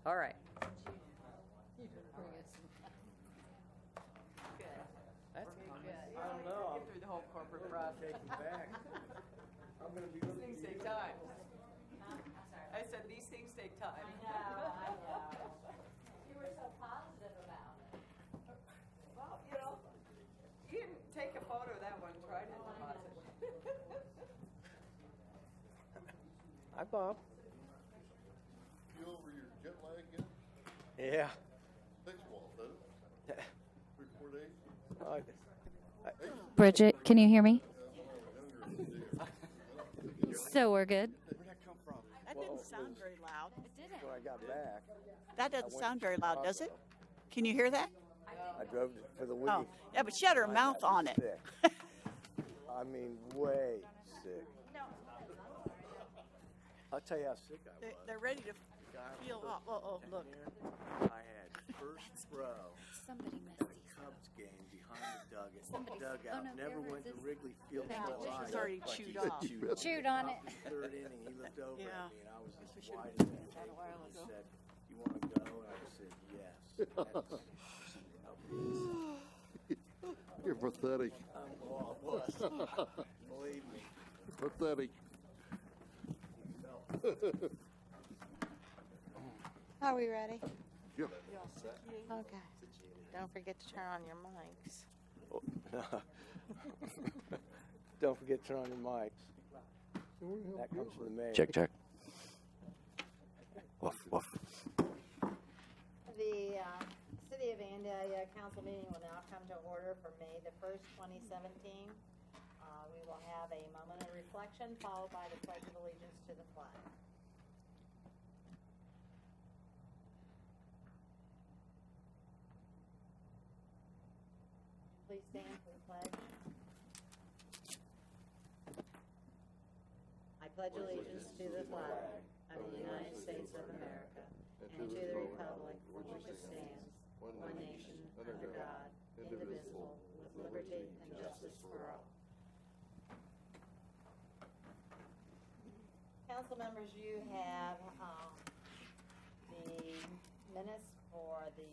All right. You did bring us some. Good. That's Good. I don't know. Get through the whole corporate process. Taking back. I'm gonna be These looking things at take you. time. I said these things take time. I know. You were so positive about it. Well, you know, you didn't take a photo of that one, try to deposit. Hi, Bob. You over your jet lag yet? Yeah. Takes a while, doesn't it? 3 or 4 days? Bridget, can you hear me? Younger So we're good. Where'd that come from? That didn't sound very loud. When I got back, That doesn't sound very loud, does it? Can you hear that? I drove for the week. Oh, yeah, but she had her mouth on it. Sick. I mean, way sick. I'll tell you how sick I was. They're ready to feel. Oh, look. I had first row Somebody at missed a these. Cubs game behind the dugout. Oh, no, Never there went to it is. Wrigley Field. Thank you. Live. It's already Like chewed he off. Chewed on it. Third inning, he looked over Yeah. at me, and I was we as should've wide as a that a while and he ago. said, "You want to go?" And I said, "Yes." You're pathetic. Oh, I was. Believe me. Pathetic. Are we ready? Yeah. Okay. Don't forget to turn on your mics. Don't forget to turn on your mics. That comes from the mayor. Check. Woof, woof. The City of Vandalia Council meeting will now come to order for May the 1st, 2017. We will have a moment of reflection followed by the Pledge of Allegiance to the flag. Please stand for the pledge. I pledge allegiance to the flag of the United States of America and to the republic for which it stands, one nation, under God, indivisible, with liberty and justice for all. Council members, you have the minutes for the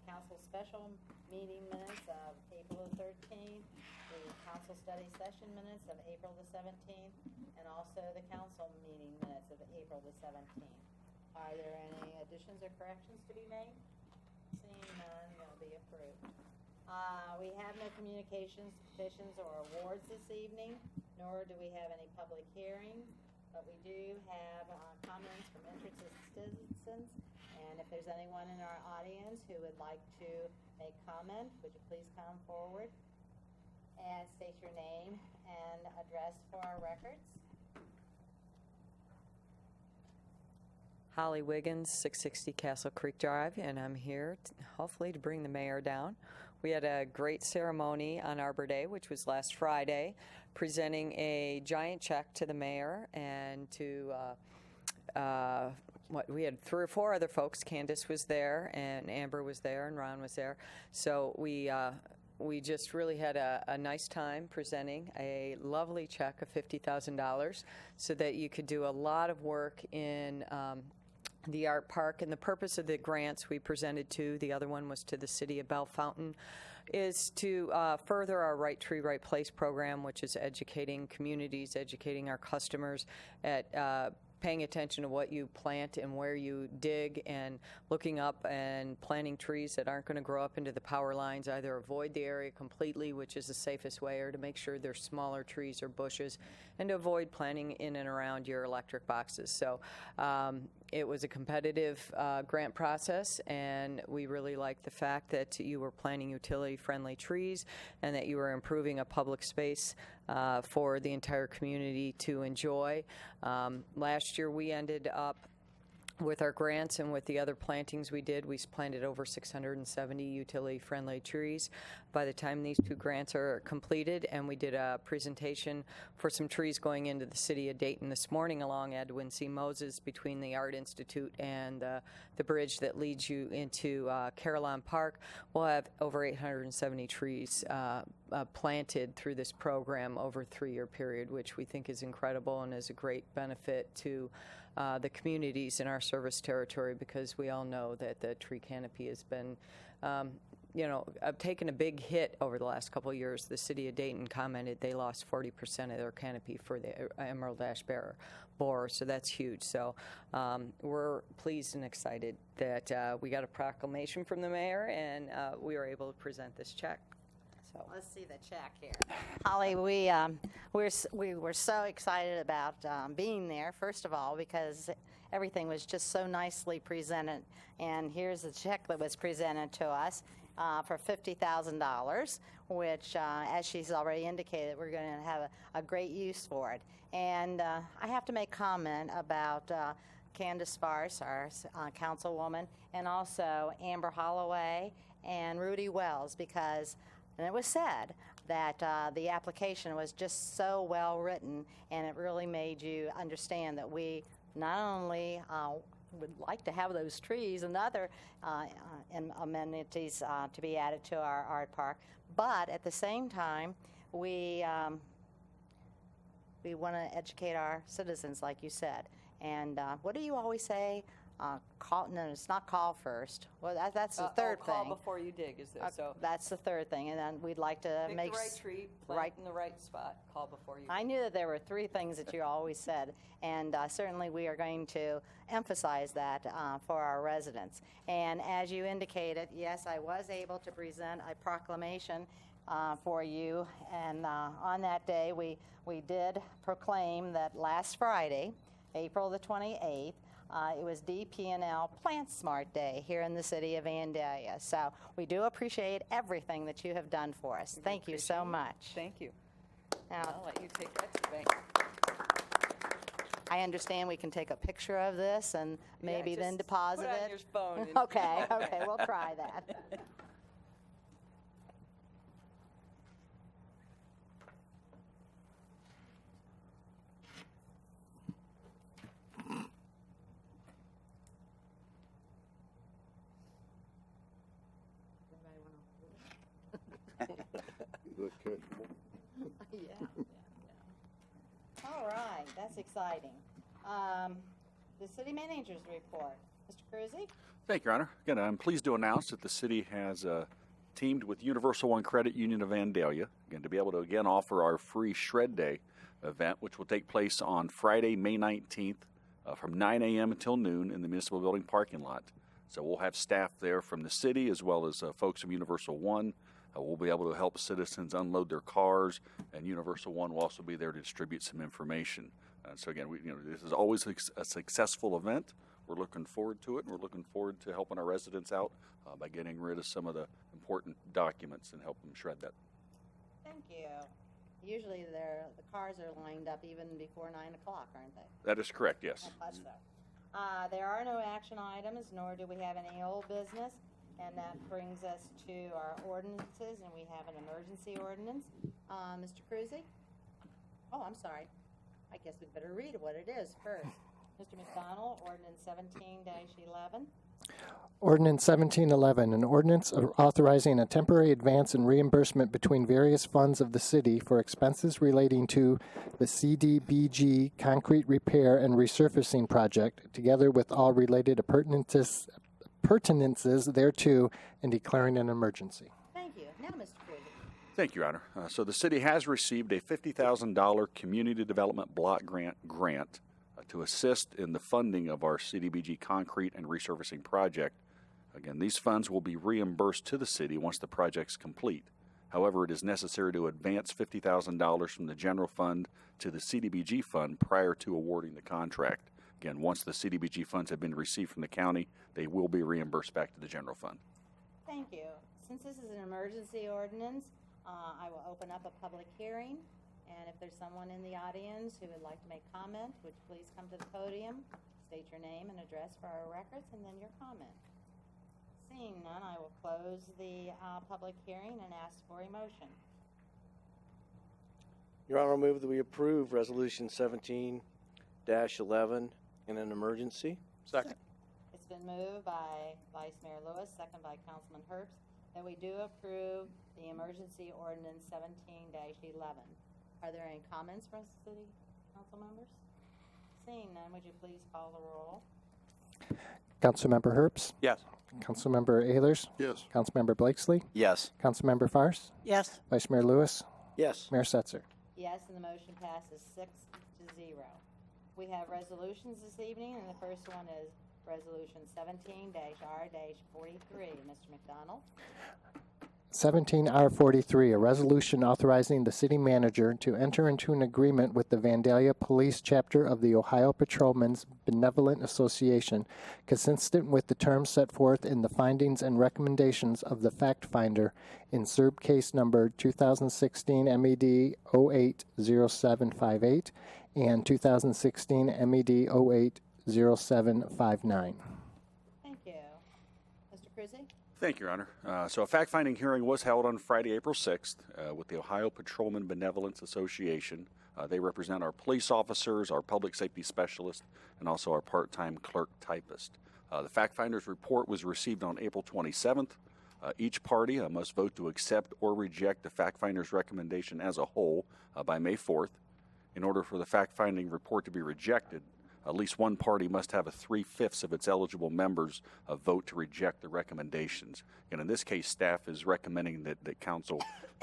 council special meeting minutes of April the 13th, the council study session minutes of April the 17th, and also the council meeting minutes of April the 17th. Are there any additions or corrections to be made? Seeing none, they'll be approved. We have no communications, petitions, or awards this evening, nor do we have any public hearings, but we do have comments from interested citizens. And if there's anyone in our audience who would like to make comment, would you please come forward and state your name and address for our records? Holly Wiggins, 660 Castle Creek Drive, and I'm here hopefully to bring the mayor down. We had a great ceremony on Arbor Day, which was last Friday, presenting a giant check to the mayor and to we had 3 or 4 other folks. Candace was there, and Amber was there, and Ron was there. So we just really had a nice time presenting a lovely check of $50,000 so that you could do a lot of work in the art park. And the purpose of the grants we presented to, the other one was to the city of Bellefontaine, is to further our Right Tree, Right Place program, which is educating communities, educating our customers at paying attention to what you plant and where you dig, and looking up and planting trees that aren't going to grow up into the power lines. Either avoid the area completely, which is the safest way, or to make sure they're smaller trees or bushes, and to avoid planting in and around your electric boxes. So it was a competitive grant process, and we really liked the fact that you were planting utility-friendly trees and that you were improving a public space for the entire community to enjoy. Last year we ended up with our grants and with the other plantings we did, we planted over 670 utility-friendly trees. by the time these 2 grants are completed. And we did a presentation for some trees going into the city of Dayton this morning along Edwin C. Moses between the Art Institute and the bridge that leads you into Carillon Park. We'll have over 870 trees planted through this program over a 3-year period, which we think is incredible and is a great benefit to the communities in our service territory, because we all know that the tree canopy has been taken a big hit over the last couple of years. The city of Dayton commented they lost 40% of their canopy for the emerald ash borer, so that's huge. So we're pleased and excited that we got a proclamation from the mayor, and we were able to present this check. So Let's see the check here. Holly, we were so excited about being there, first of all, because everything was just so nicely presented. And here's the check that was presented to us for $50,000, which, as she's already indicated, we're going to have a great use for it. And I have to make comment about Candace Farce, our councilwoman, and also Amber Holloway and Rudy Wells, because and it was said that the application was just so well written, and it really made you understand that we not only would like to have those trees and other amenities to be added to our art park, but at the same time, we want to educate our citizens, like you said. And what do you always say? No, it's not call first. Well, that's the third call thing. before you dig, is there? So That's the third thing, and then we'd like to pick make the right tree, plant in the right spot, call before you dig. I knew that there were 3 things that you always said, and certainly we are going to emphasize that for our residents. And as you indicated, yes, I was able to present a proclamation for you, and on that day we did proclaim that last Friday, April the 28th, it was DP&L Plant Smart Day here in the city of Vandalia. So we do appreciate everything that you have done for us. Thank you so much. Thank you. Now, I'll let you take that to the bank. I understand we can take a picture of this and maybe then just deposit put it on it. your phone and- Okay, we'll try that. Look comfortable. Yeah. All right, that's exciting. The city manager's report. Mr. Cruzy? Thank you, Your Honor. Again, I'm pleased to announce that the city has teamed with Universal One Credit Union of Vandalia, again, to be able to again offer our free Shred Day event, which will take place on Friday, May 19th from 9 a.m. until noon in the municipal building parking lot. So we'll have staff there from the city as well as folks from Universal One. We'll be able to help citizens unload their cars, and Universal One will also be there to distribute some information. So again, this is always a successful event. We're looking forward to it, and we're looking forward to helping our residents out by getting rid of some of the important documents and help them shred that. Thank you. Usually the cars are lined up even before 9 o'clock, aren't they? That is correct, yes. I thought so. There are no action items, nor do we have any old business. And that brings us to our ordinances, and we have an emergency ordinance. Mr. Cruzy? Oh, I'm sorry. I guess we'd better read what it is first. Mr. McDonald, ordinance 17-11. Ordinance 1711, an ordinance authorizing a temporary advance in reimbursement between various funds of the city for expenses relating to the CDBG concrete repair and resurfacing project, together with all related appurtenances thereto, and declaring an emergency. Thank you. Now, Mr. Cruzy. Thank you, Your Honor. So the city has received a $50,000 community development block grant to assist in the funding of our CDBG concrete and resurfacing project. Again, these funds will be reimbursed to the city once the project's complete. However, it is necessary to advance $50,000 from the general fund to the CDBG fund prior to awarding the contract. Again, once the CDBG funds have been received from the county, they will be reimbursed back to the general fund. Thank you. Since this is an emergency ordinance, I will open up a public hearing. And if there's someone in the audience who would like to make comment, would you please come to the podium, state your name and address for our records, and then your comment. Seeing none, I will close the public hearing and ask for a motion. Your Honor, I move that we approve Resolution 17-11 in an emergency. Second. It's been moved by Vice Mayor Lewis, second by Councilman Herbst, that we do approve the emergency ordinance 17-11. Are there any comments from city council members? Seeing none, would you please call the roll? Councilmember Herbst, Yes. Councilmember Ehlers, Yes. Councilmember Blakesley, Yes. Councilmember Fairst, Yes. Vice Mayor Lewis, Yes. Mayor Setzer. Yes, and the motion passes 6-0. We have resolutions this evening, and the first one is Resolution 17-R-43. Mr. McDonald? 17R43, a resolution authorizing the city manager to enter into an agreement with the Vandalia Police Chapter of the Ohio Patrolmen's Benevolent Association, consistent with the terms set forth in the findings and recommendations of the fact finder in SERB case number 2016 MED 080758 and 2016 MED 080759. Thank you. Mr. Cruzy? Thank you, Your Honor. So a fact-finding hearing was held on Friday, April 6th with the Ohio Patrolmen Benevolence Association. They represent our police officers, our public safety specialist, and also our part-time clerk typist. The fact-finder's report was received on April 27th. Each party must vote to accept or reject the fact-finder's recommendation as a whole by May 4th. In order for the fact-finding report to be rejected, at least one party must have a 3/5 of its eligible members vote to reject the recommendations. And in this case, staff is recommending that council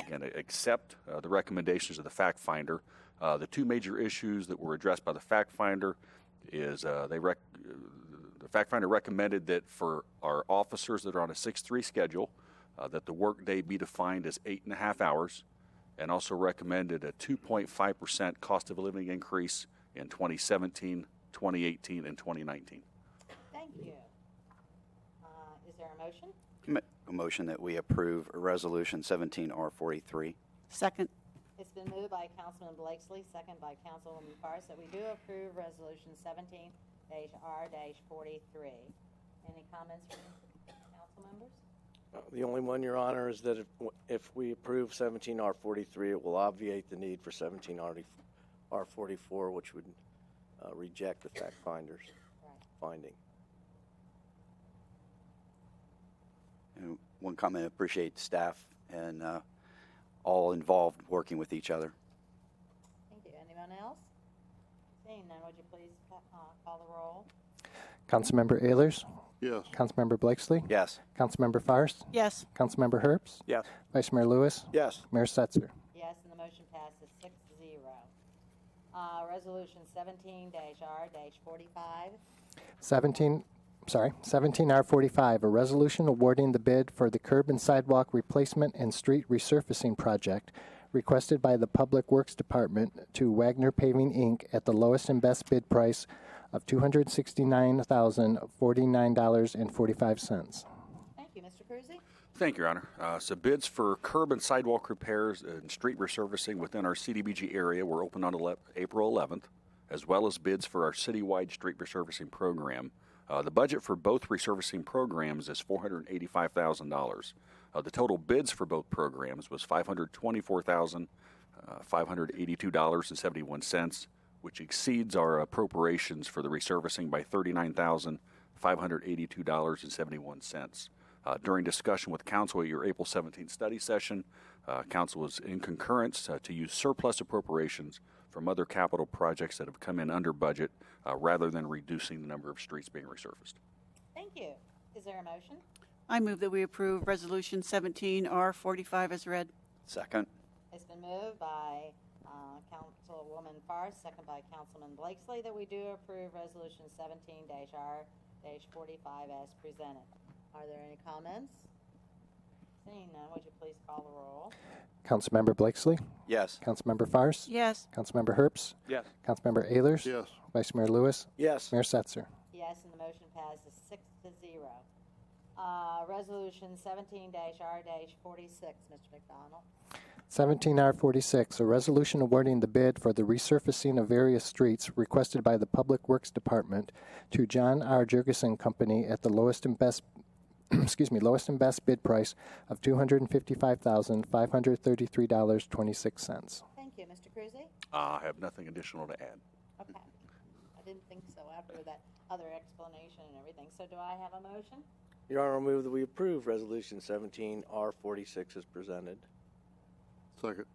accept the recommendations of the fact finder. The two major issues that were addressed by the fact finder is the fact finder recommended that for our officers that are on a 6-3 schedule, that the workday be defined as 8.5 hours, and also recommended a 2.5% cost of living increase in 2017, 2018, and 2019. Thank you. Is there a motion? A motion that we approve Resolution 17R43. Second. It's been moved by Councilman Blakesley, second by Councilwoman Fairst, that we do approve Resolution 17-R-43. Any comments from council members? The only one, Your Honor, is that if we approve 17R43, it will obviate the need for 17R44, which would reject the fact finder's finding. And one comment, I appreciate staff and all involved working with each other. Thank you. Anyone else? Seeing none, would you please call the roll? Councilmember Ehlers, Yes. Councilmember Blakesley, Yes. Councilmember Fairst, Yes. Councilmember Herbst, Yes. Vice Mayor Lewis, Yes. Mayor Setzer. Yes, and the motion passes 6-0. Resolution 17-R-45. 17R45, a resolution awarding the bid for the curb and sidewalk replacement and street resurfacing project requested by the Public Works Department to Wagner Paving, Inc. at the lowest and best bid price of $269,049.45. Thank you. Mr. Cruzy? Thank you, Your Honor. So bids for curb and sidewalk repairs and street resurfacing within our CDBG area were opened on April 11th, as well as bids for our citywide street resurfacing program. The budget for both resurfacing programs is $485,000. The total bids for both programs was $524,582.71, which exceeds our appropriations for the resurfacing by $39,582.71. During discussion with council at your April 17th study session, council was in concurrence to use surplus appropriations from other capital projects that have come in under budget rather than reducing the number of streets being resurfaced. Thank you. Is there a motion? I move that we approve Resolution 17R45 as read. Second. It's been moved by Councilwoman Fairst, second by Councilman Blakesley, that we do approve Resolution 17-R-45 as presented. Are there any comments? Seeing none, would you please call the roll? Councilmember Blakesley, Yes. Councilmember Fairst, Yes. Councilmember Herbst, Yes. Councilmember Ehlers, Yes. Vice Mayor Lewis, Yes. Mayor Setzer. Yes, and the motion passes 6-0. Resolution 17-R-46, Mr. McDonald. 17R46, a resolution awarding the bid for the resurfacing of various streets requested by the Public Works Department to John R. Jurgensen Company at the lowest and best lowest and best bid price of $255,533.26. Thank you. Mr. Cruzy? I have nothing additional to add. Okay. I didn't think so after that other explanation and everything. So do I have a motion? Your Honor, I move that we approve Resolution 17R46 as presented. Second.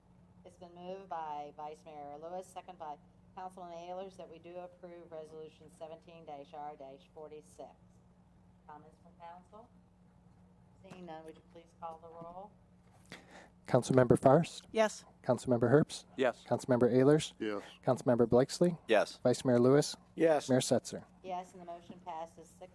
It's been moved by Vice Mayor Lewis, second by Councilman Ayers, that we do approve Resolution 17-R-46. Comments from council? Seeing none, would you please call the roll? Councilmember Fairst? Yes. Councilmember Herbst? Yes. Councilmember Ayers? Yes. Councilmember Blakesley? Yes. Vice Mayor Lewis? Yes. Mayor Setzer? Yes, and the motion passes 6-0.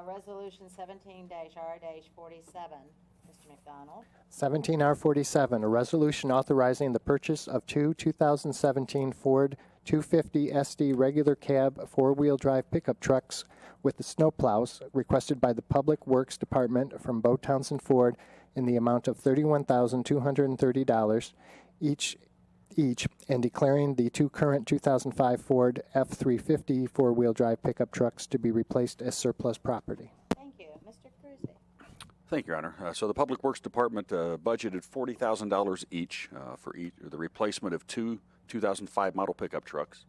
Resolution 17-R-47. Mr. McDonald? 17R47, a resolution authorizing the purchase of two 2017 Ford 250 SD regular cab four-wheel drive pickup trucks with the snowplows requested by the Public Works Department from Bo Townsend Ford in the amount of $31,230 each, and declaring the two current 2005 Ford F-350 four-wheel drive pickup trucks to be replaced as surplus property. Thank you. Mr. Cruzy? Thank you, Your Honor. So the Public Works Department budgeted $40,000 each for the replacement of two 2005 model pickup trucks.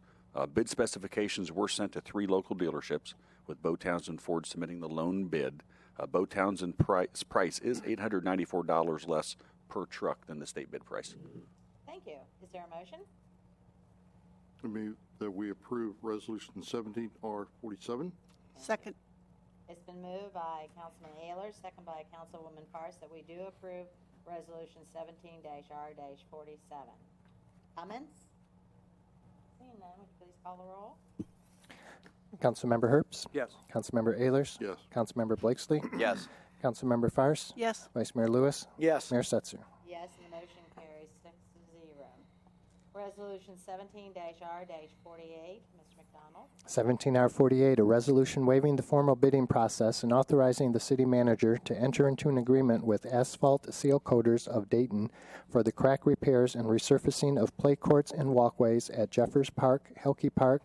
Bid specifications were sent to 3 local dealerships, with Bo Townsend Ford submitting the lone bid. Bo Townsend price is $894 less per truck than the state bid price. Thank you. Is there a motion? I move that we approve Resolution 17R47. Second. It's been moved by Councilman Ayers, second by Councilwoman Fairst, that we do approve Resolution 17-R-47. Comments? Seeing none, would you please call the roll? Councilmember Herbst? Yes. Councilmember Ayers? Yes. Councilmember Blakesley? Yes. Councilmember Fairst? Yes. Vice Mayor Lewis? Yes. Mayor Setzer? Yes, and the motion carries 6-0. Resolution 17-R-48. Mr. McDonald? 17R48, a resolution waiving the formal bidding process and authorizing the city manager to enter into an agreement with Asphalt Seal Coaters of Dayton for the crack repairs and resurfacing of play courts and walkways at Jeffers Park, Helke Park,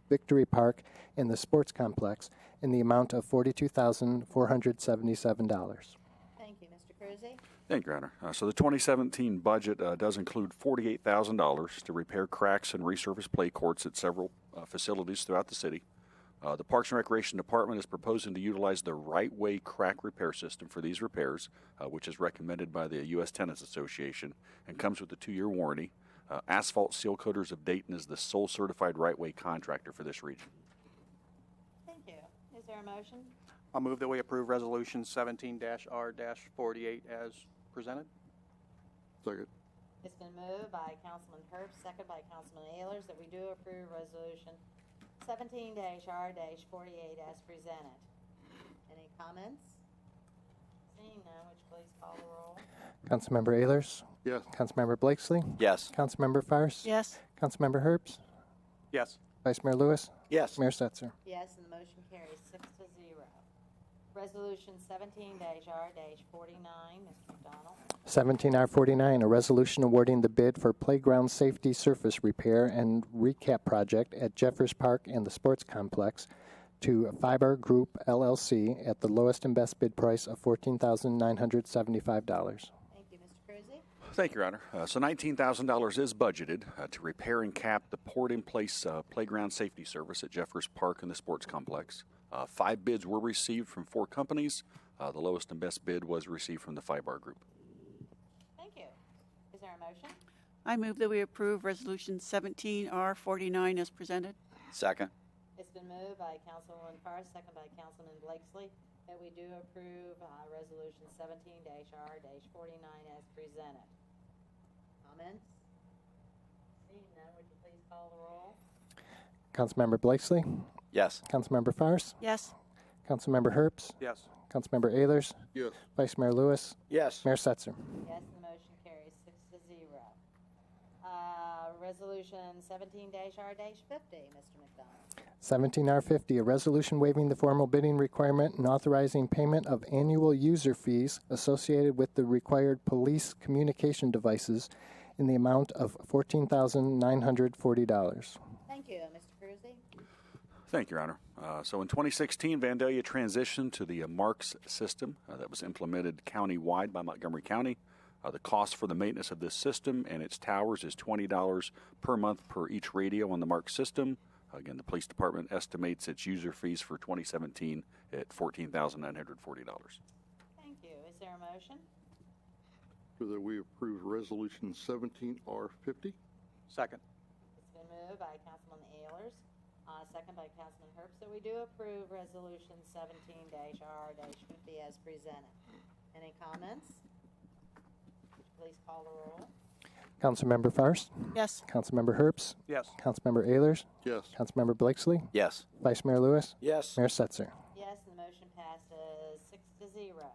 Victory Park, and the sports complex in the amount of $42,477. Thank you. Mr. Cruzy? Thank you, Your Honor. So the 2017 budget does include $48,000 to repair cracks and resurface play courts at several facilities throughout the city. The Parks and Recreation Department is proposing to utilize the Right Way crack repair system for these repairs, which is recommended by the U.S. Tennis Association and comes with a 2-year warranty. Asphalt Seal Coaters of Dayton is the sole certified Right Way contractor for this region. Thank you. Is there a motion? I'll move that we approve Resolution 17-R-48 as presented. Second. It's been moved by Councilman Herbst, second by Councilman Ayers, that we do approve Resolution 17-R-48 as presented. Any comments? Seeing none, would you please call the roll? Councilmember Ayers? Yes. Councilmember Blakesley? Yes. Councilmember Fairst? Yes. Councilmember Herbst? Yes. Vice Mayor Lewis? Yes. Mayor Setzer? Yes, and the motion carries 6-0. Resolution 17-R-49. Mr. McDonald? 17R49, a resolution awarding the bid for playground safety surface repair and recap project at Jeffers Park and the sports complex to Fiber Group LLC at the lowest and best bid price of $14,975. Thank you. Mr. Cruzy? Thank you, Your Honor. So $19,000 is budgeted to repair and cap the poured-in-place playground safety service at Jeffers Park and the sports complex. 5 bids were received from 4 companies. The lowest and best bid was received from the Fibar Group. Thank you. Is there a motion? I move that we approve Resolution 17R49 as presented. Second. It's been moved by Councilwoman Fairst, second by Councilman Blakesley, that we do approve Resolution 17-R-49 as presented. Comments? Seeing none, would you please call the roll? Councilmember Blakesley? Yes. Councilmember Fairst? Yes. Councilmember Herbst? Yes. Councilmember Ayers? Yes. Vice Mayor Lewis? Yes. Mayor Setzer? Yes, the motion carries 6-0. Resolution 17-R-50, Mr. McDonald. 17R50, a resolution waiving the formal bidding requirement and authorizing payment of annual user fees associated with the required police communication devices in the amount of $14,940. Thank you. Mr. Cruzy? Thank you, Your Honor. So in 2016, Vandalia transitioned to the MARCS system that was implemented county-wide by Montgomery County. The cost for the maintenance of this system and its towers is $20 per month per each radio on the MARCS system. Again, the police department estimates its user fees for 2017 at $14,940. Thank you. Is there a motion? Move that we approve Resolution 17R50. Second. It's been moved by Councilman Ayers, second by Councilman Herbst, that we do approve Resolution 17-R-50 as presented. Any comments? Please call the roll. Councilmember Fairst, Yes. Councilmember Herbst, Yes. Councilmember Ayers, Yes. Councilmember Blakesley, Yes. Vice Mayor Lewis, Yes. Mayor Setzer. Yes, and the motion passes 6-0.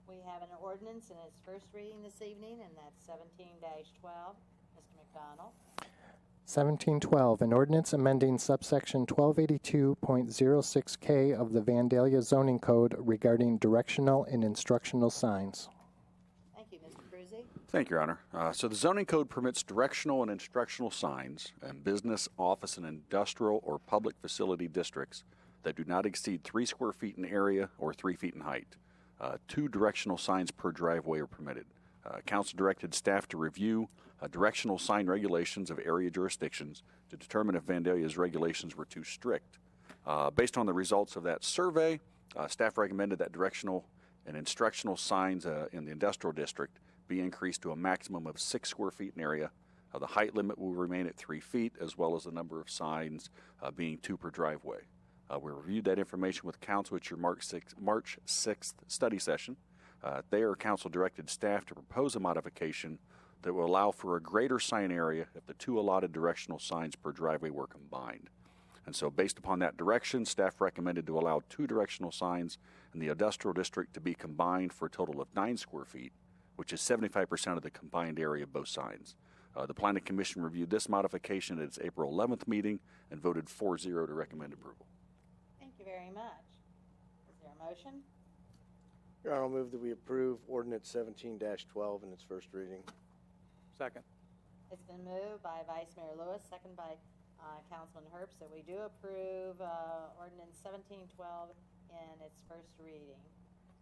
We have an ordinance in its first reading this evening, and that's 17-12. Mr. McDonald. 1712, an ordinance amending subsection 1282.06K of the Vandalia zoning code regarding directional and instructional signs. Thank you, Mr. Cruzy. Thank you, Your Honor. So the zoning code permits directional and instructional signs in business, office, and industrial or public facility districts that do not exceed 3 square feet in area or 3 feet in height. 2 directional signs per driveway are permitted. Council directed staff to review directional sign regulations of area jurisdictions to determine if Vandalia's regulations were too strict. Based on the results of that survey, staff recommended that directional and instructional signs in the industrial district be increased to a maximum of 6 square feet in area. The height limit will remain at 3 feet, as well as the number of signs being 2 per driveway. We reviewed that information with council at your March 6th study session. There, council directed staff to propose a modification that will allow for a greater sign area if the 2 allotted directional signs per driveway were combined. And so based upon that direction, staff recommended to allow 2 directional signs in the industrial district to be combined for a total of 9 square feet, which is 75% of the combined area of both signs. The Planning Commission reviewed this modification at its April 11th meeting and voted 4-0 to recommend approval. Thank you very much. Is there a motion? Your Honor, I'll move that we approve ordinance 17-12 in its first reading. Second. It's been moved by Vice Mayor Lewis, second by Councilman Herbst, that we do approve ordinance 1712 in its first reading.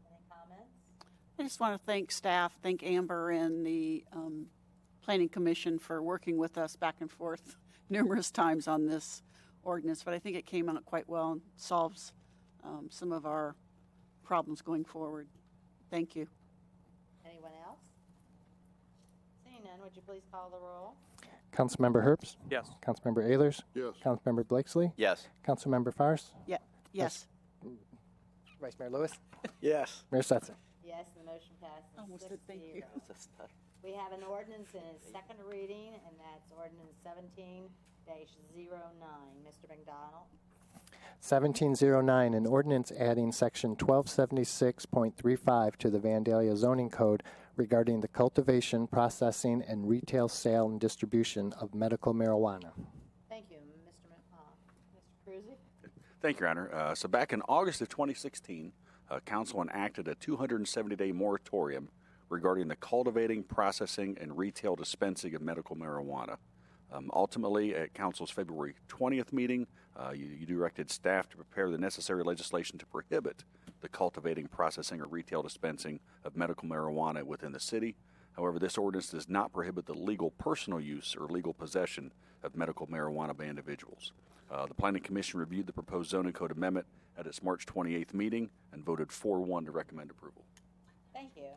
Any comments? I just want to thank staff, thank Amber and the Planning Commission for working with us back and forth numerous times on this ordinance, but I think it came out quite well and solves some of our problems going forward. Thank you. Anyone else? Seeing none, would you please call the roll? Councilmember Herbst, Yes. Councilmember Ayers, Yes. Councilmember Blakesley, Yes. Councilmember Fairst, Yes. Vice Mayor Lewis, Yes. Mayor Setzer. Yes, the motion passes. Almost said thank you. 6-0. We have an ordinance in its second reading, and that's ordinance 17-09. Mr. McDonald. 1709, an ordinance adding section 1276.35 to the Vandalia zoning code regarding the cultivation, processing, and retail sale and distribution of medical marijuana. Thank you. Mr. Cruzy? Thank you, Your Honor. So back in August of 2016, Council enacted a 270-day moratorium regarding the cultivating, processing, and retail dispensing of medical marijuana. Ultimately, at Council's February 20th meeting, you directed staff to prepare the necessary legislation to prohibit the cultivating, processing, or retail dispensing of medical marijuana within the city. However, this ordinance does not prohibit the legal personal use or legal possession of medical marijuana by individuals. The Planning Commission reviewed the proposed zoning code amendment at its March 28th meeting and voted 4-1 to recommend approval. Thank you.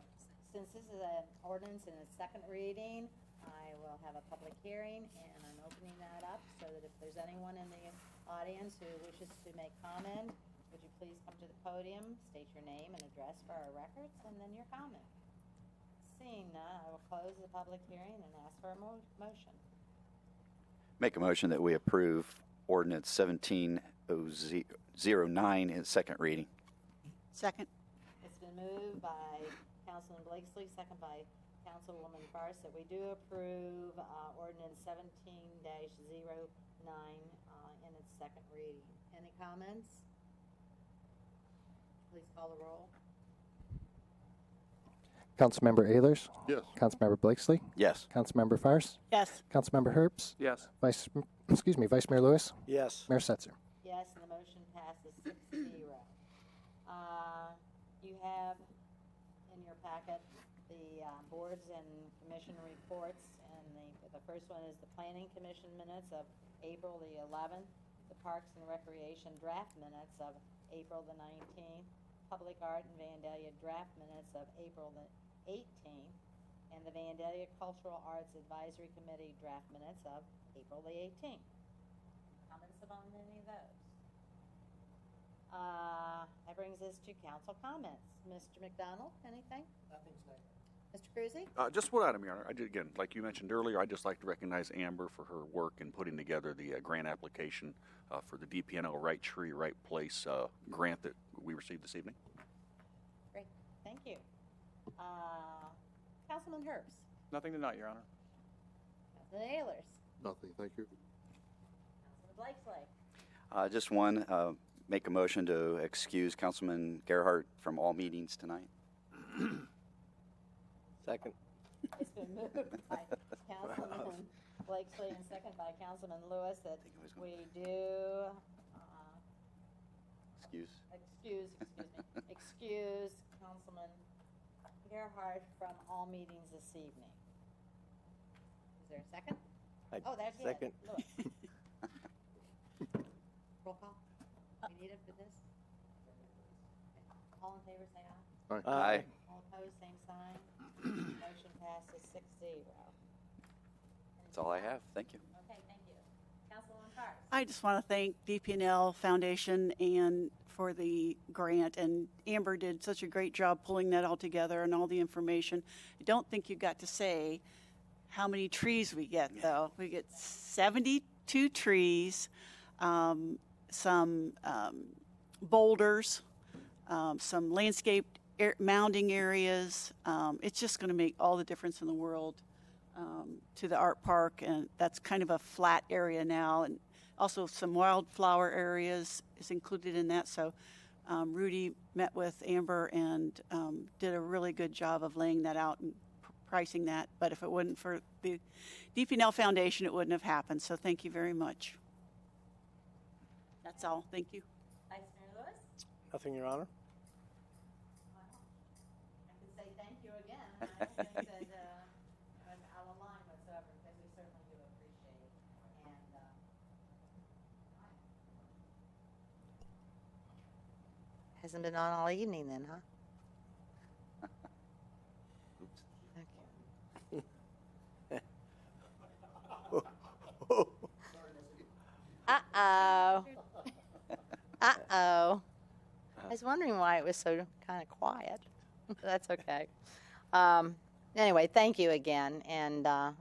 Since this is an ordinance in its second reading, I will have a public hearing, and I'm opening that up so that if there's anyone in the audience who wishes to make comment, would you please come to the podium, state your name and address for our records, and then your comment. Seeing none, I will close the public hearing and ask for a motion. Make a motion that we approve ordinance 1709 in its second reading. Second. It's been moved by Councilman Blakesley, second by Councilwoman Fairst, that we do approve ordinance 17-09 in its second reading. Any comments? Please call the roll. Councilmember Ayers, Yes. Councilmember Blakesley, Yes. Councilmember Fairst, Yes. Councilmember Herbst, Yes. Vice Mayor Lewis, Yes. Mayor Setzer. Yes. yes, and the motion passes 6-0. You have in your packet the boards and commission reports, and the first one is the Planning Commission minutes of April the 11th, the Parks and Recreation draft minutes of April the 19th, Public Art and Vandalia draft minutes of April the 18th, and the Vandalia Cultural Arts Advisory Committee draft minutes of April the 18th. Comments on any of those? That brings us to council comments. Mr. McDonald, anything? Nothing's negative. Mr. Cruzy? Just one item, Your Honor. Again, like you mentioned earlier, I'd just like to recognize Amber for her work in putting together the grant application for the DPNL Right Tree, Right Place grant that we received this evening. Great, thank you. Councilman Herbst? Nothing tonight, Your Honor. Councilman Ayers? Nothing, thank you. Councilman Blakesley? Just one, make a motion to excuse Councilman Gerhardt from all meetings tonight. Second. It's been moved by Councilman Blakesley and second by Councilman Lewis that we do excuse Councilman Gerhardt from all meetings this evening. Is there a second? Oh, that's it. Second. Lewis. Roll call. We need it for this? All in favor, say aye. Aye. All opposed, same sign. Motion passes 6-0. That's all I have. Thank you. Okay, thank you. Councilwoman Cars. I just want to thank DPNL Foundation and for the grant, and Amber did such a great job pulling that all together and all the information. I don't think you got to say how many trees we get, though. We get 72 trees, some boulders, some landscaped mounding areas. It's just going to make all the difference in the world to the art park, and that's kind of a flat area now, and also some wildflower areas is included in that. So Rudy met with Amber and did a really good job of laying that out and pricing that, but if it wasn't for the DPNL Foundation, it wouldn't have happened. So thank you very much. That's all. Thank you. Vice Mayor Lewis? Nothing, Your Honor. I can say thank you again. I don't think that I'm out of line whatsoever, because we certainly do appreciate it. And hasn't been on all evening then, huh? Uh-oh. Uh-oh. I was wondering why it was so kind of quiet. That's okay. Anyway, thank you again, and come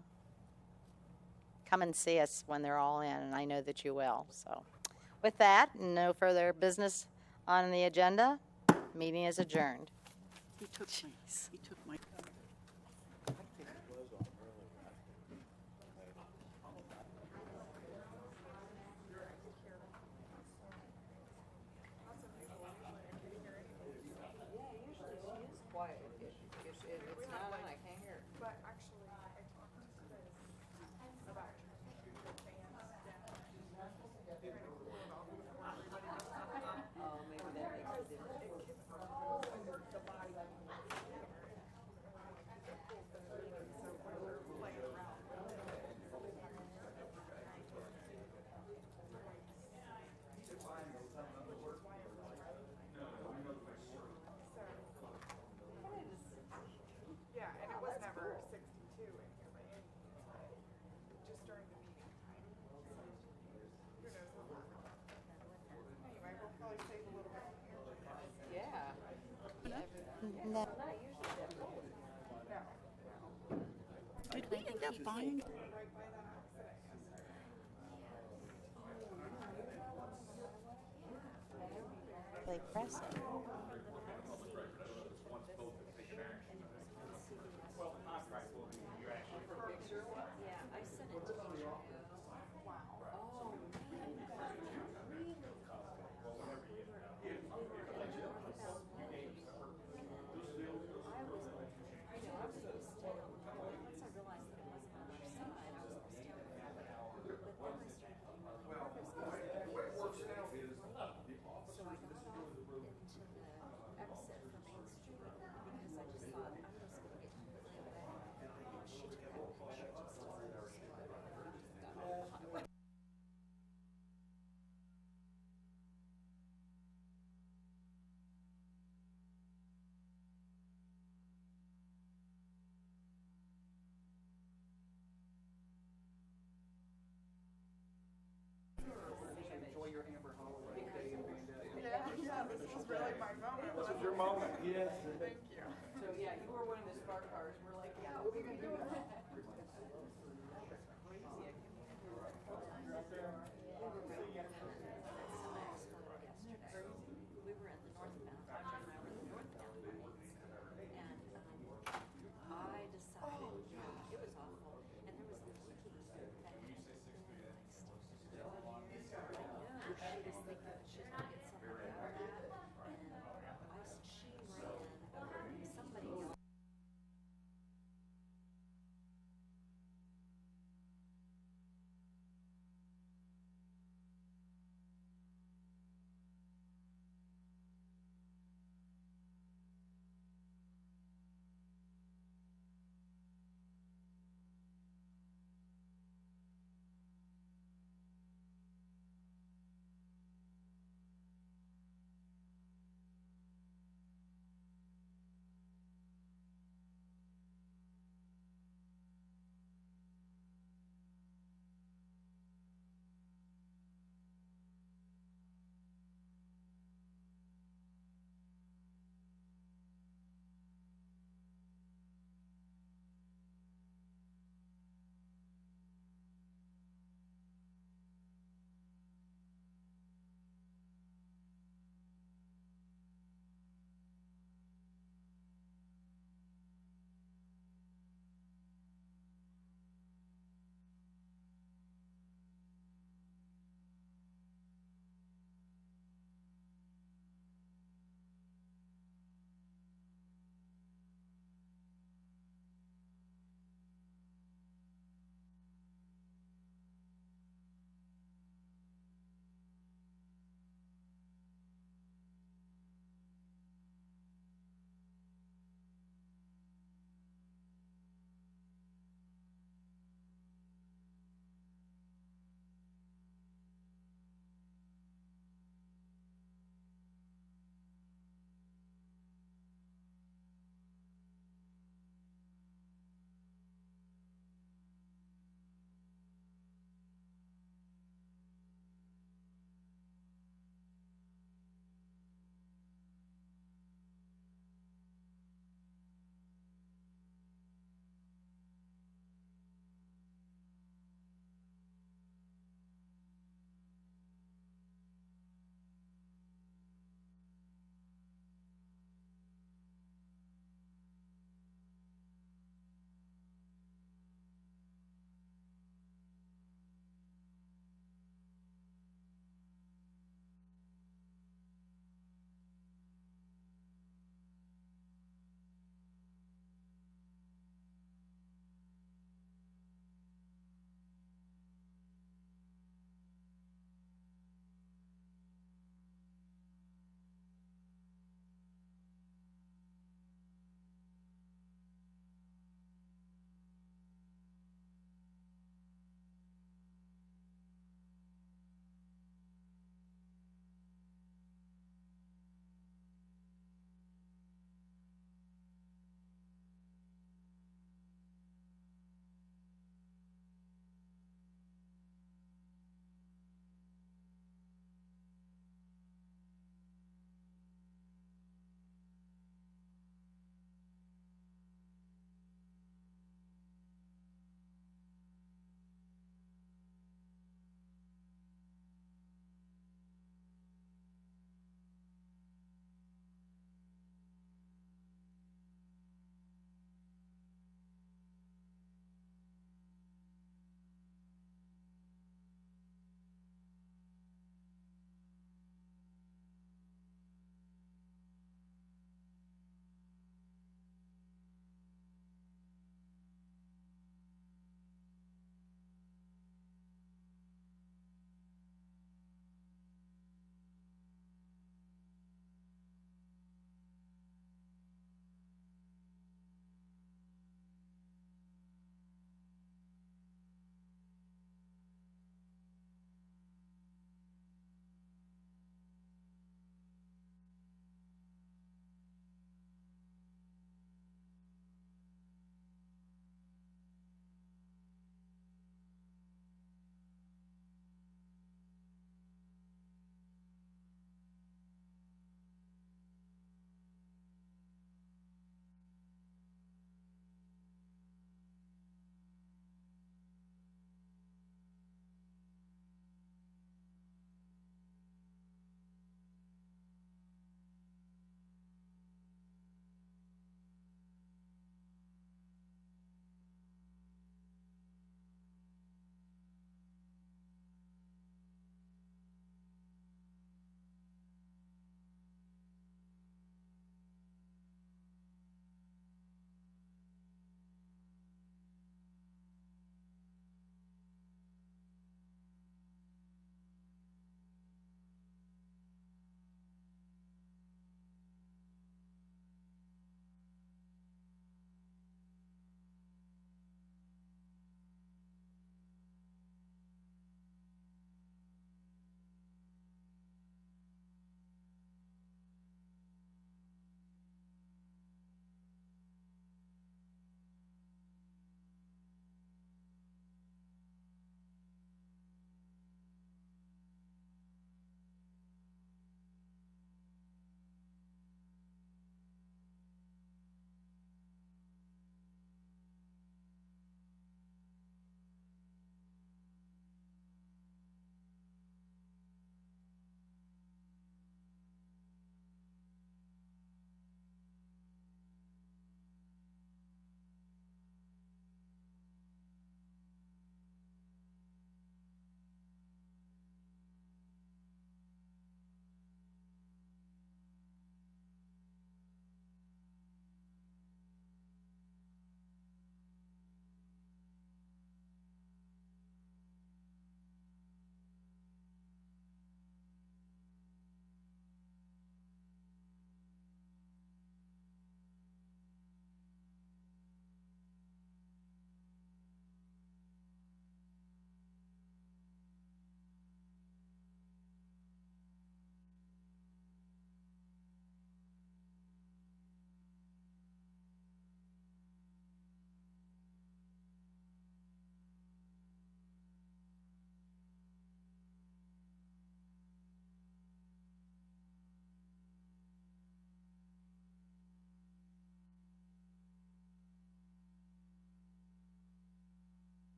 and see us when they're all in, and I know that you will. So with that, no further business on the agenda. Meeting is adjourned. He took my. Did we end up buying? They press it. moment. Yes.